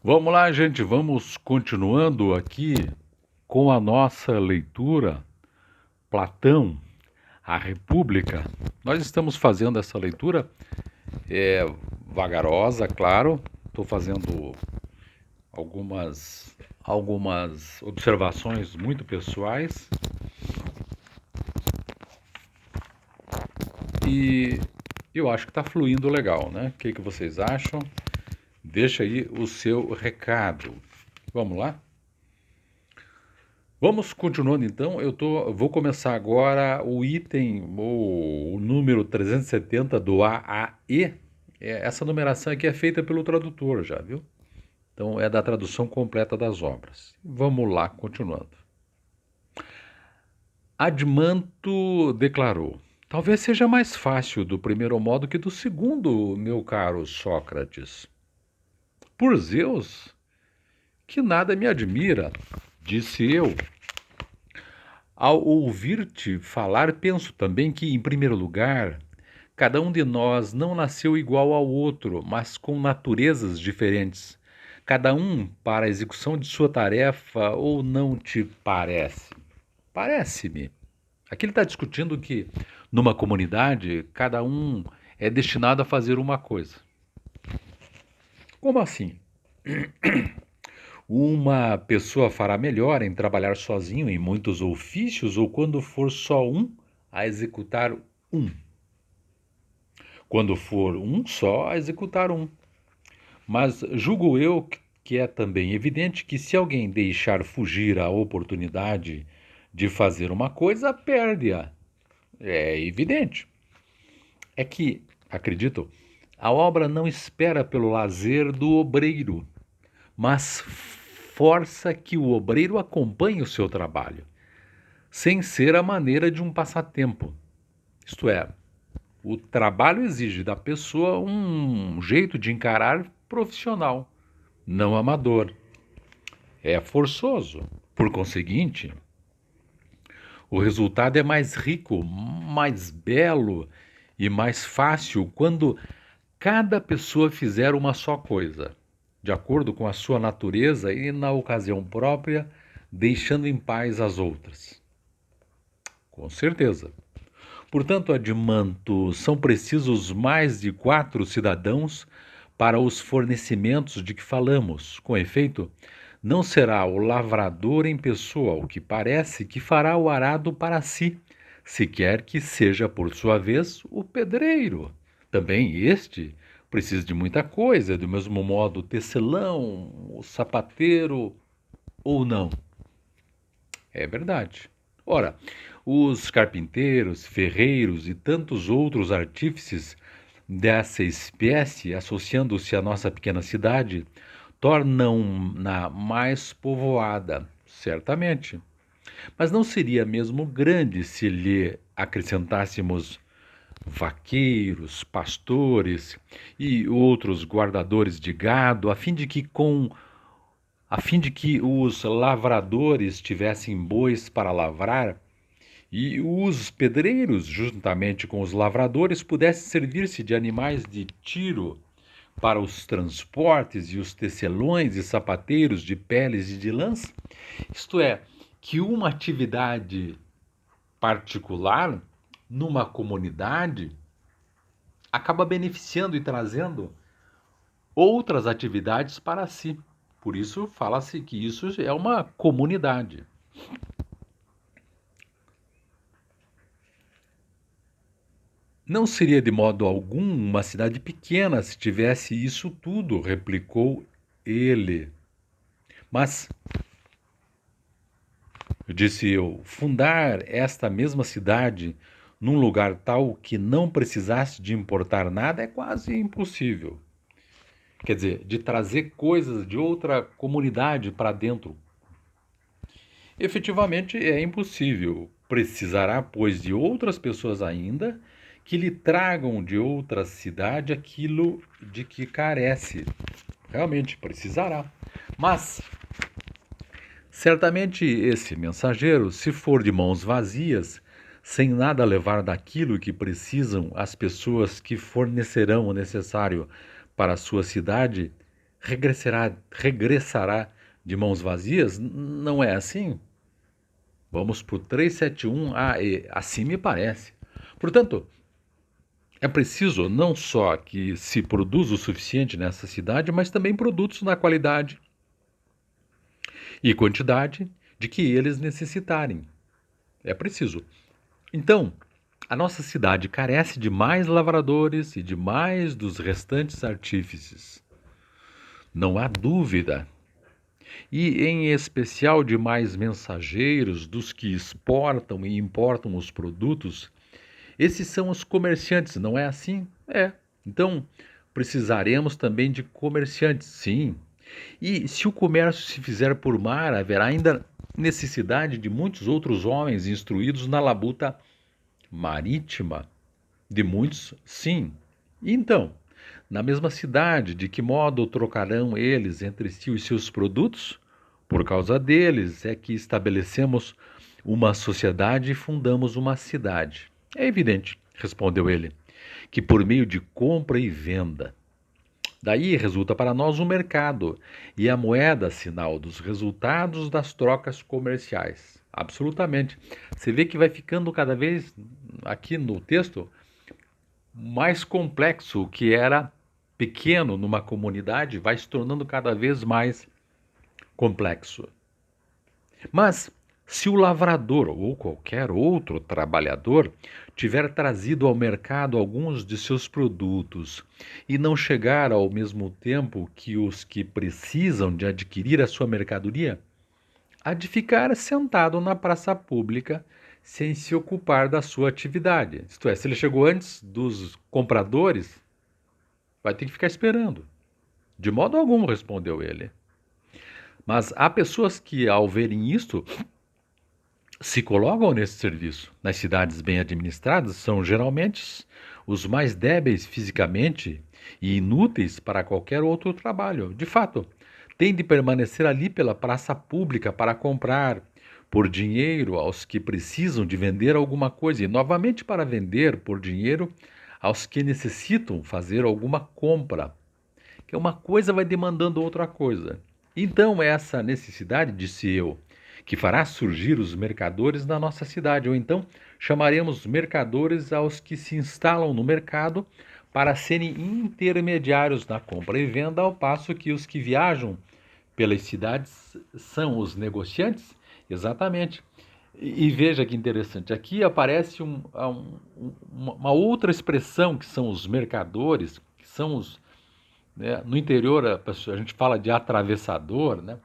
Vamos lá, gente, vamos continuando aqui com a nossa leitura, Platão, a República. Nós estamos fazendo essa leitura vagarosa, claro. Estou fazendo algumas observações muito pessoais e eu acho que está fluindo legal, né? O que vocês acham? Deixa aí o seu recado. Vamos lá? Vamos continuando então. Vou começar agora o item, o número 370 do A a E. Essa numeração aqui é feita pelo tradutor já, viu? Então é da tradução completa das obras. Vamos lá, continuando. Admanto declarou: talvez seja mais fácil do primeiro modo que do segundo, meu caro Sócrates. Por Zeus, que nada me admira, disse eu. Ao ouvir-te falar, penso também que, em primeiro lugar, cada um de nós não nasceu igual ao outro, mas com naturezas diferentes, cada um para a execução de sua tarefa, ou não te parece? Parece-me. Aqui ele está discutindo que, numa comunidade, cada um é destinado a fazer uma coisa. Como assim? Uma pessoa fará melhor em trabalhar sozinho em muitos ofícios ou quando for só um a executar um. Quando for um só a executar um. Mas julgo eu que é também evidente que se alguém deixar fugir a oportunidade de fazer uma coisa, perde-a. É evidente. É que, acredito, a obra não espera pelo lazer do obreiro, mas força que o obreiro acompanhe o seu trabalho, sem ser a maneira de um passatempo. Isto é, o trabalho exige da pessoa um jeito de encarar profissional, não amador. É forçoso. Por conseguinte, o resultado é mais rico, mais belo e mais fácil quando cada pessoa fizer uma só coisa, de acordo com a sua natureza e na ocasião própria, deixando em paz as outras. Com certeza. Portanto, Admanto, são precisos mais de 4 cidadãos para os fornecimentos de que falamos. Com efeito, não será o lavrador em pessoa o que parece que fará o arado para si, se quer que seja, por sua vez, o pedreiro. Também este precisa de muita coisa, do mesmo modo o tecelão, o sapateiro ou não. É verdade. Ora, os carpinteiros, ferreiros e tantos outros artífices dessa espécie, associando-se à nossa pequena cidade, tornam-na mais povoada, certamente. Mas não seria mesmo grande se lhe acrescentássemos vaqueiros, pastores e outros guardadores de gado, a fim de que os lavradores tivessem bois para lavrar e os pedreiros, juntamente com os lavradores, pudessem servir-se de animais de tiro para os transportes e os tecelões e sapateiros de peles e de lãs? Isto é, que uma atividade particular numa comunidade acaba beneficiando e trazendo outras atividades para si. Por isso fala-se que isso é uma comunidade. Não seria de modo algum uma cidade pequena se tivesse isso tudo, replicou ele. Mas, disse eu, fundar esta mesma cidade num lugar tal que não precisasse de importar nada é quase impossível. Quer dizer, de trazer coisas de outra comunidade para dentro. Efetivamente é impossível. Precisará, pois, de outras pessoas ainda que lhe tragam de outra cidade aquilo de que carece. Realmente precisará. Mas, certamente esse mensageiro, se for de mãos vazias, sem nada levar daquilo que precisam as pessoas que fornecerão o necessário para a sua cidade, regressará de mãos vazias? Não é assim? Vamos para o 371AE, assim me parece. Portanto, é preciso não só que se produza o suficiente nessa cidade, mas também produtos na qualidade e quantidade de que eles necessitarem. É preciso. Então, a nossa cidade carece de mais lavradores e de mais dos restantes artífices. Não há dúvida. E em especial de mais mensageiros, dos que exportam e importam os produtos. Esses são os comerciantes, não é assim? É. Então, precisaremos também de comerciantes, sim. E se o comércio se fizer por mar, haverá ainda necessidade de muitos outros homens instruídos na labuta marítima. De muitos, sim. E então, na mesma cidade, de que modo trocarão eles entre si os seus produtos? Por causa deles é que estabelecemos uma sociedade e fundamos uma cidade. É evidente, respondeu ele, que por meio de compra e venda. Daí resulta para nós um mercado e a moeda sinal dos resultados das trocas comerciais. Absolutamente. Você vê que vai ficando cada vez, aqui no texto, mais complexo. O que era pequeno numa comunidade vai se tornando cada vez mais complexo. Mas se o lavrador ou qualquer outro trabalhador tiver trazido ao mercado alguns de seus produtos e não chegar ao mesmo tempo que os que precisam de adquirir a sua mercadoria, há de ficar sentado na praça pública sem se ocupar da sua atividade. Isto é, se ele chegou antes dos compradores, vai ter que ficar esperando. De modo algum, respondeu ele. Mas há pessoas que, ao verem isto, se colocam nesse serviço. Nas cidades bem administradas, são geralmente os mais débeis fisicamente e inúteis para qualquer outro trabalho. De fato, têm de permanecer ali pela praça pública para comprar por dinheiro aos que precisam de vender alguma coisa e novamente para vender por dinheiro aos que necessitam fazer alguma compra. Que uma coisa vai demandando outra coisa. Então, essa necessidade, disse eu, que fará surgir os mercadores na nossa cidade, ou então chamaremos mercadores aos que se instalam no mercado para serem intermediários na compra e venda, ao passo que os que viajam pelas cidades são os negociantes? Exatamente. E veja que interessante, aqui aparece uma outra expressão que são os mercadores, que são os, né, no interior a gente fala de atravessador, né?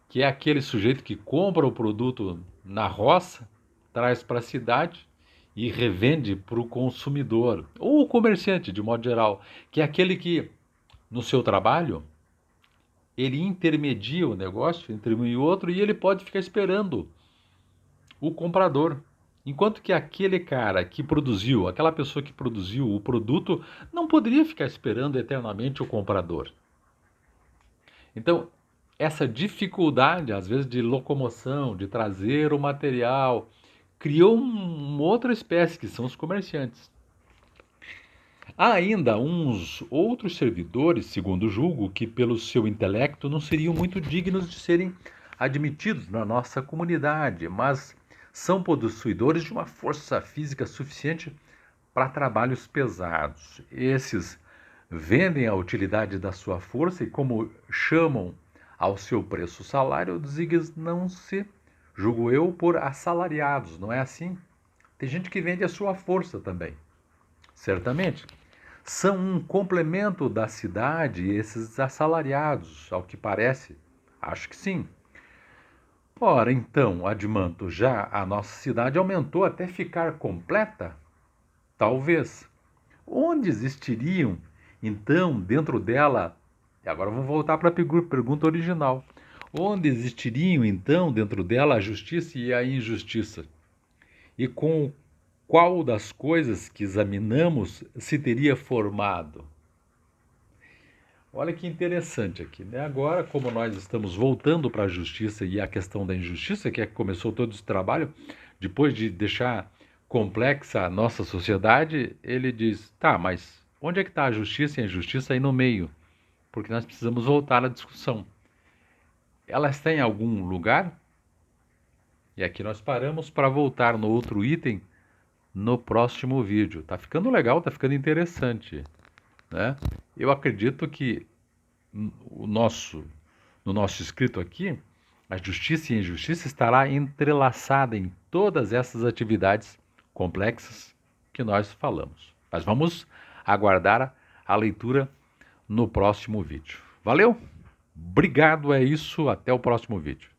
Que é aquele sujeito que compra o produto na roça, traz para a cidade e revende para o consumidor, ou o comerciante, de modo geral, que é aquele que, no seu trabalho, ele intermedia o negócio entre um e outro e ele pode ficar esperando o comprador. Enquanto que aquele cara que produziu, aquela pessoa que produziu o produto, não poderia ficar esperando eternamente o comprador. Então, essa dificuldade, às vezes, de locomoção, de trazer o material, criou uma outra espécie, que são os comerciantes. Há ainda uns outros servidores, segundo julgo, que pelo seu intelecto não seriam muito dignos de serem admitidos na nossa comunidade, mas são possuidores de uma força física suficiente para trabalhos pesados. Esses vendem a utilidade da sua força e, como chamam ao seu preço salário, designam-se, julgo eu, por assalariados, não é assim? Tem gente que vende a sua força também, certamente. São um complemento da cidade esses assalariados, ao que parece. Acho que sim. Ora, então, Admanto, já a nossa cidade aumentou até ficar completa? Talvez. Onde existiriam, então, dentro dela. E agora vamos voltar para a pergunta original. Onde existiriam, então, dentro dela a justiça e a injustiça? E com qual das coisas que examinamos se teria formado? Olha que interessante aqui, né? Agora, como nós estamos voltando para a justiça e a questão da injustiça, que é que começou todo esse trabalho, depois de deixar complexa a nossa sociedade, ele diz: tá, mas onde é que está a justiça e a injustiça aí no meio? porque nós precisamos voltar à discussão. Ela está em algum lugar? E aqui nós paramos para voltar no outro item no próximo vídeo. Tá ficando legal, tá ficando interessante, né? Eu acredito que no nosso escrito aqui, a justiça e a injustiça estará entrelaçada em todas essas atividades complexas que nós falamos. Mas vamos aguardar a leitura no próximo vídeo. Valeu? Obrigado, é isso. Até o próximo vídeo.